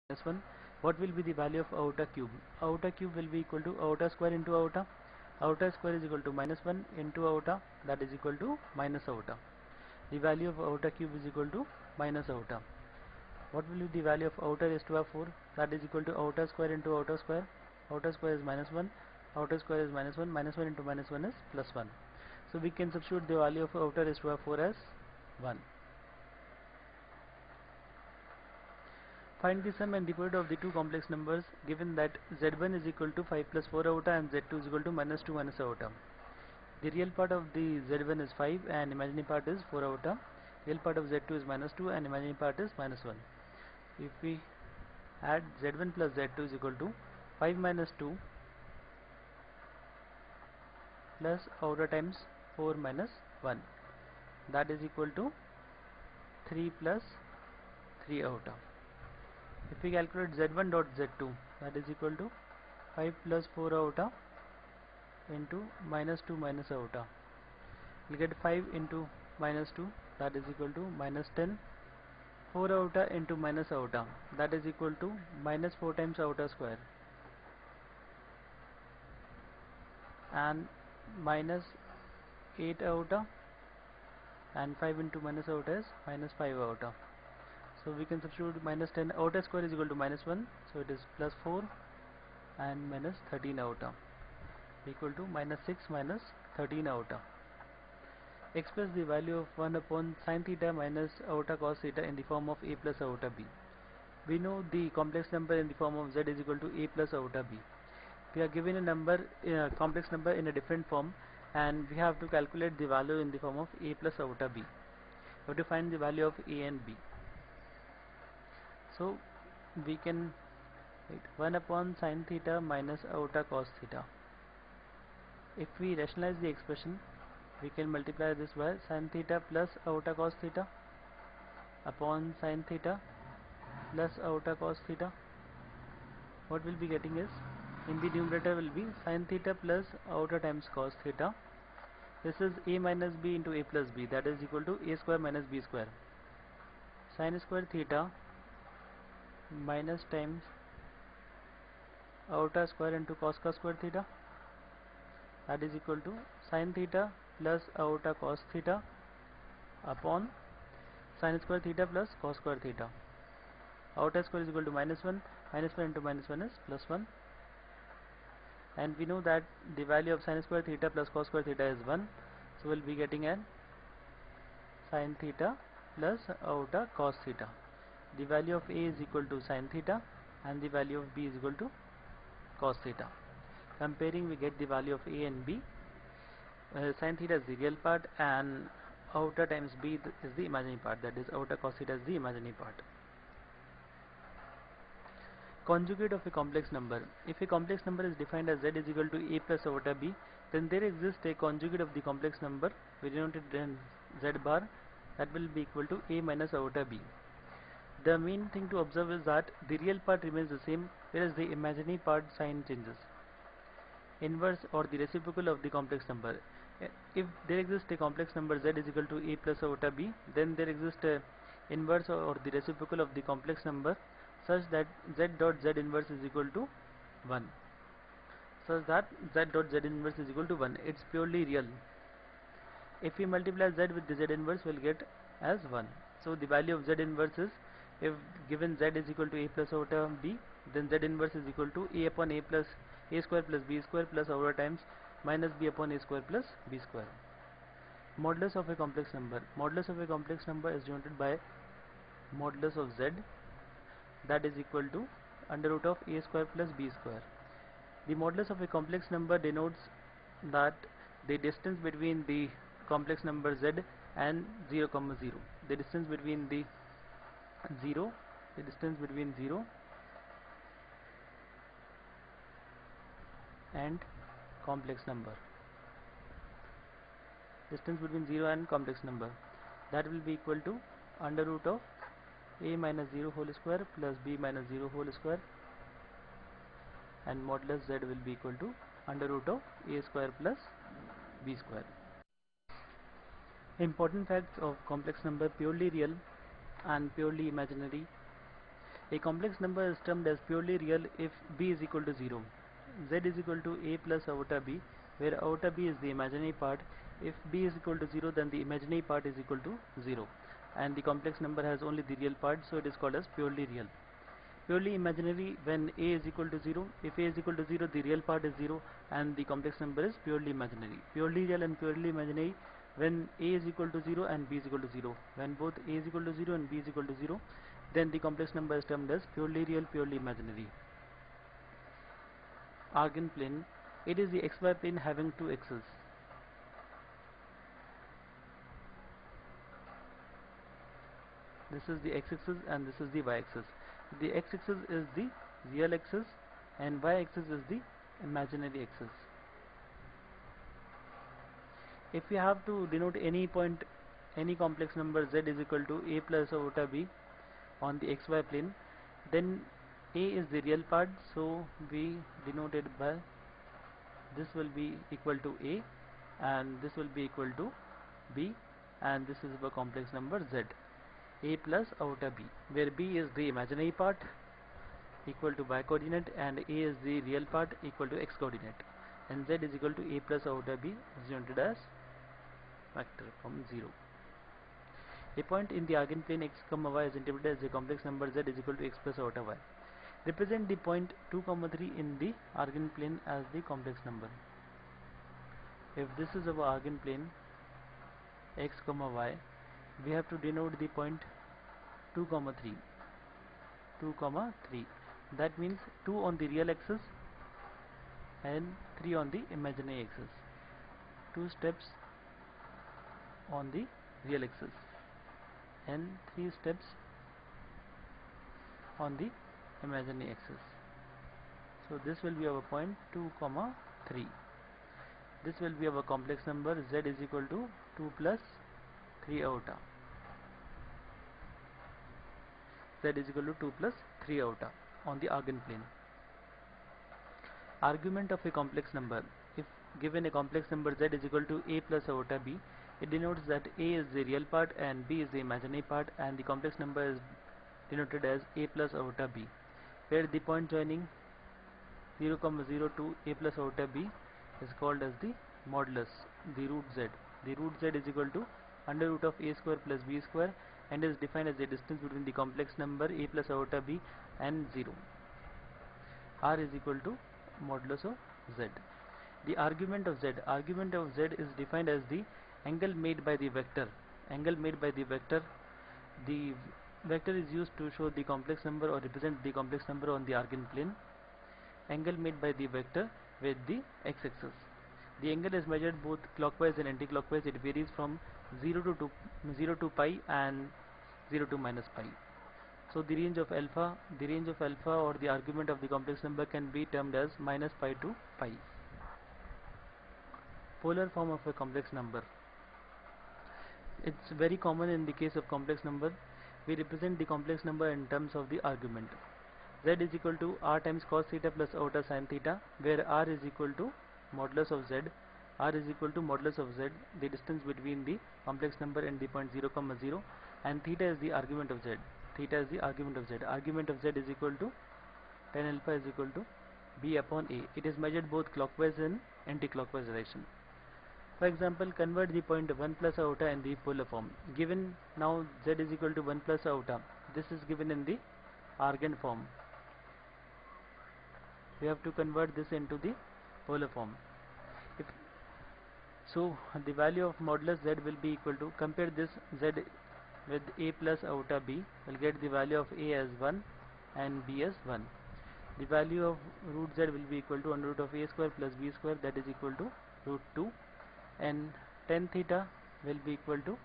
minus 1. What will be the value of iota cube? Iota cube will be equal to iota square into iota. Iota square is equal to minus 1 into iota, that is equal to minus iota. The value of iota cube is equal to minus iota. What will be the value of iota raised to power 4? That is equal to iota square into iota square. Iota square is minus 1. Iota square is minus 1. Minus 1 into minus 1 is plus 1. So we can substitute the value of iota raised to power 4 as 1. Find the sum and the product of the two complex numbers given that z1 is equal to 5 plus 4 iota and z2 is equal to minus 2 minus iota. The real part of the z1 is 5 and imaginary part is 4 iota. Real part of z2 is minus 2 and imaginary part is minus 1. If we add z1 plus z2 is equal to 5 minus 2 plus iota times 4 minus 1, that is equal to 3 plus 3 iota. If we calculate z1 dot z2, that is equal to 5 plus 4 iota into minus 2 minus iota. We get 5 into minus 2, that is equal to minus 10. 4 iota into minus iota, that is equal to minus 4 times iota square, and minus 8 iota, and 5 into minus iota is minus 5 iota. So we can substitute minus 10 iota square is equal to minus 1, so it is plus 4 and minus 13 iota equal to minus 6 minus 13 iota. Express the value of 1 upon sin theta minus iota cos theta in the form of a plus iota b. We know the complex number in the form of z is equal to a plus iota b. We are given a number, complex number in a different form, and we have to calculate the value in the form of a plus iota b. We have to find the value of a and b. So we can write 1 upon sin theta minus iota cos theta. If we rationalize the expression, we can multiply this by sin theta plus iota cos theta upon sin theta plus iota cos theta. What we'll be getting is, in the numerator will be sin theta plus iota times cos theta. This is a minus b into a plus b, that is equal to a square minus b square. Sin square theta minus times iota square into cos square theta, that is equal to sin theta plus iota cos theta upon sin square theta plus cos square theta. Iota square is equal to minus 1. Minus 1 into minus 1 is plus 1. And we know that the value of sin square theta plus cos square theta is 1. So we'll be getting an sin theta plus iota cos theta. The value of a is equal to sin theta and the value of b is equal to cos theta. Comparing, we get the value of a and b. Sin theta is the real part and iota times b is the imaginary part, that is iota cos theta is the imaginary part. Conjugate of a complex number. If a complex number is defined as z is equal to a plus iota b, then there exists a conjugate of the complex number, we denoted in z bar, that will be equal to a minus iota b. The main thing to observe is that the real part remains the same, whereas the imaginary part sign changes. Inverse or the reciprocal of the complex number. If there exists a complex number z is equal to a plus iota b, then there exists a inverse or the reciprocal of the complex number such that z dot z inverse is equal to 1. Such that z dot z inverse is equal to 1. It's purely real. If we multiply z with the z inverse, we'll get as 1. So the value of z inverse is, if given z is equal to a plus iota b, then z inverse is equal to a upon a plus a square plus b square plus iota times minus b upon a square plus b square. Modulus of a complex number. Modulus of a complex number is denoted by modulus of z, that is equal to under root of a square plus b square. The modulus of a complex number denotes that the distance between the complex number z and 0, 0. The distance between the 0, and complex number. Distance between 0 and complex number, that will be equal to under root of a minus 0 whole square plus b minus 0 whole square, and modulus z will be equal to under root of a square plus b square. Important facts of complex number: purely real and purely imaginary. A complex number is termed as purely real if b is equal to 0. Z is equal to a plus iota b, where iota b is the imaginary part. If b is equal to 0, then the imaginary part is equal to 0, and the complex number has only the real part, so it is called as purely real. Purely imaginary when a is equal to 0. If a is equal to 0, the real part is 0 and the complex number is purely imaginary. Purely real and purely imaginary when a is equal to 0 and b is equal to 0. When both a is equal to 0 and b is equal to 0, then the complex number is termed as purely real, purely imaginary. Argand plane. It is the xy plane having two axes. This is the x-axis and this is the y-axis. The x-axis is the real axis and y-axis is the imaginary axis. If we have to denote any point, any complex number z is equal to a plus iota b on the xy plane, then a is the real part, so we denote it by this will be equal to a and this will be equal to b, and this is the complex number z, a plus iota b, where b is the imaginary part equal to y coordinate and a is the real part equal to x coordinate, and z is equal to a plus iota b is denoted as vector from 0. A point in the Argand plane x, y is interpreted as a complex number z is equal to x plus iota y. Represent the point 2, 3 in the Argand plane as the complex number. If this is our Argand plane x, y, we have to denote the point 2, 3. 2, 3. That means 2 on the real axis and 3 on the imaginary axis. 2 steps on the real axis and 3 steps on the imaginary axis. So this will be our point 2, 3. This will be our complex number z is equal to 2 plus 3 iota. Z is equal to 2 plus 3 iota on the Argand plane. Argument of a complex number. If given a complex number z is equal to a plus iota b, it denotes that a is the real part and b is the imaginary part, and the complex number is denoted as a plus iota b, where the point joining 0, 0 to a plus iota b is called as the modulus, the root z. The root z is equal to under root of a square plus b square and is defined as the distance between the complex number a plus iota b and 0. R is equal to modulus of z. The argument of z. Argument of z is defined as the angle made by the vector. Angle made by the vector. The vector is used to show the complex number or represent the complex number on the Argand plane. Angle made by the vector with the x-axis. The angle is measured both clockwise and anti-clockwise. It varies from 0 to pi and 0 to minus pi. So the range of alpha or the argument of the complex number can be termed as minus pi to pi. Polar form of a complex number. It's very common in the case of complex number. We represent the complex number in terms of the argument. Z is equal to r times cos theta plus iota sin theta, where r is equal to modulus of z. R is equal to modulus of z, the distance between the complex number and the point 0, 0, and theta is the argument of z. Theta is the argument of z. Argument of z is equal to tan alpha is equal to b upon a. It is measured both clockwise and anti-clockwise direction. For example, convert the point 1 plus iota in the polar form. Given now z is equal to 1 plus iota. This is given in the Argand form. We have to convert this into the polar form. So the value of modulus z will be equal to, compare this z with a plus iota b, will get the value of a as 1 and b as 1. The value of root z will be equal to under root of a square plus b square, that is equal to root 2, and tan theta will be equal to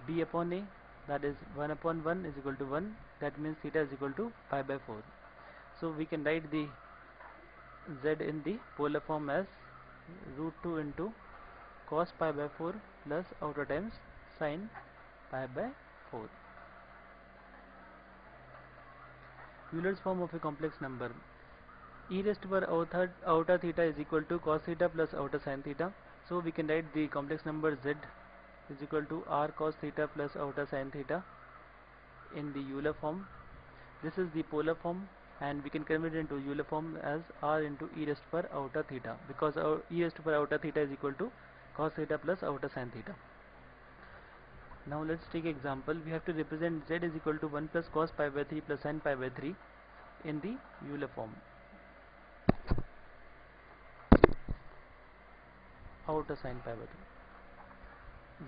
b upon a, that is 1 upon 1 is equal to 1, that means theta is equal to pi by 4. So we can write the z in the polar form as root 2 into cos pi by 4 plus iota times sin pi by 4. Euler's form of a complex number. E raised to power iota theta is equal to cos theta plus iota sin theta. So we can write the complex number z is equal to r cos theta plus iota sin theta in the Euler form. This is the polar form, and we can convert it into Euler form as r into e raised to power iota theta, because our e raised to power iota theta is equal to cos theta plus iota sin theta. Now let's take example. We have to represent z is equal to 1 plus cos pi by 3 plus sin pi by 3 in the Euler form. Iota sin pi by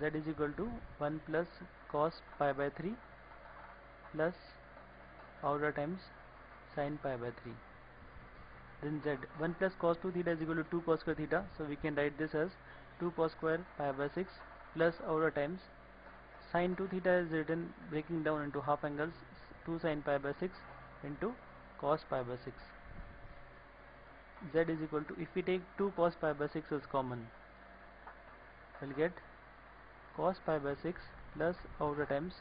3. Z is equal to 1 plus cos pi by 3 plus iota times sin pi by 3. Then z 1 plus cos 2 theta is equal to 2 cos square theta, so we can write this as 2 cos square pi by 6 plus iota times sin 2 theta is written breaking down into half angles, 2 sin pi by 6 into cos pi by 6. Z is equal to, if we take 2 cos pi by 6 as common, we'll get cos pi by 6 plus iota times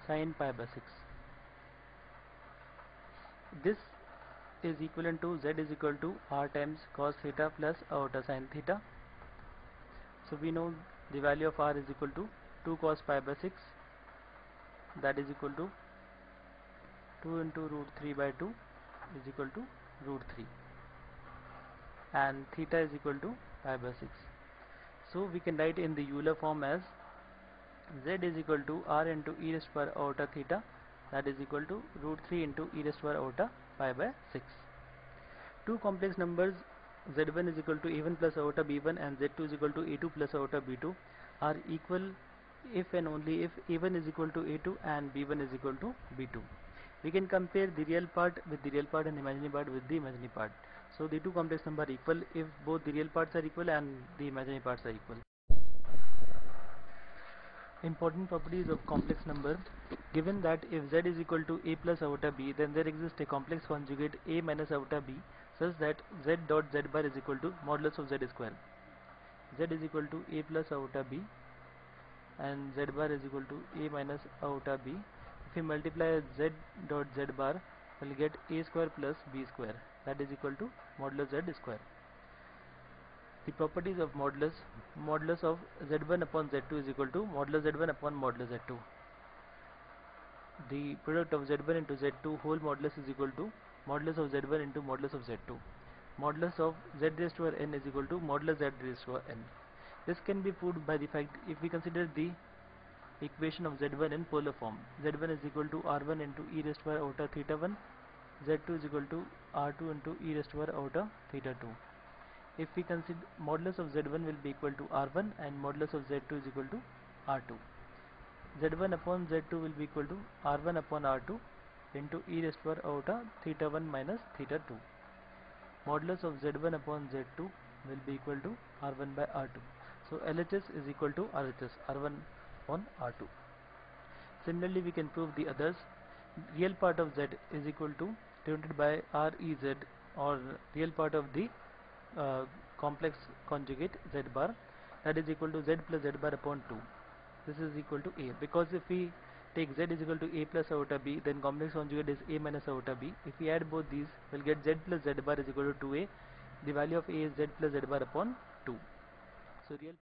sin pi by 6. This is equivalent to z is equal to r times cos theta plus iota sin theta. So we know the value of r is equal to 2 cos pi by 6, that is equal to 2 into root 3 by 2 is equal to root 3, and theta is equal to pi by 6. So we can write in the Euler form as z is equal to r into e raised to power iota theta, that is equal to root 3 into e raised to power iota pi by 6. Two complex numbers z1 is equal to a1 plus iota b1 and z2 is equal to a2 plus iota b2 are equal if and only if a1 is equal to a2 and b1 is equal to b2. We can compare the real part with the real part and the imaginary part with the imaginary part. So the two complex numbers are equal if both the real parts are equal and the imaginary parts are equal. Important properties of complex number. Given that if z is equal to a plus iota b, then there exists a complex conjugate a minus iota b such that z dot z bar is equal to modulus of z square. Z is equal to a plus iota b and z bar is equal to a minus iota b. If we multiply z dot z bar, we will get a square plus b square, that is equal to modulus z square. The properties of modulus. Modulus of z1 upon z2 is equal to modulus z1 upon modulus z2. The product of z1 into z2 whole modulus is equal to modulus of z1 into modulus of z2. Modulus of z raised to power n is equal to modulus z raised to power n. This can be proved by the fact if we consider the equation of z1 in polar form. Z1 is equal to r1 into e raised to power iota theta 1. Z2 is equal to r2 into e raised to power iota theta 2. If we consider modulus of z1 will be equal to r1 and modulus of z2 is equal to r2. z1 upon z2 will be equal to r1 upon r2 into e raised to power iota theta 1 minus theta 2. Modulus of z1 upon z2 will be equal to r1 by r2. So LHS is equal to RHS, r1 upon r2. Similarly, we can prove the others. Real part of z is equal to denoted by REZ, or real part of the complex conjugate z bar, that is equal to z plus z bar upon 2. This is equal to a, because if we take z is equal to a plus iota b, then complex conjugate is a minus iota b. If we add both these, we'll get z plus z bar is equal to 2a. The value of a is z plus z bar upon 2. So real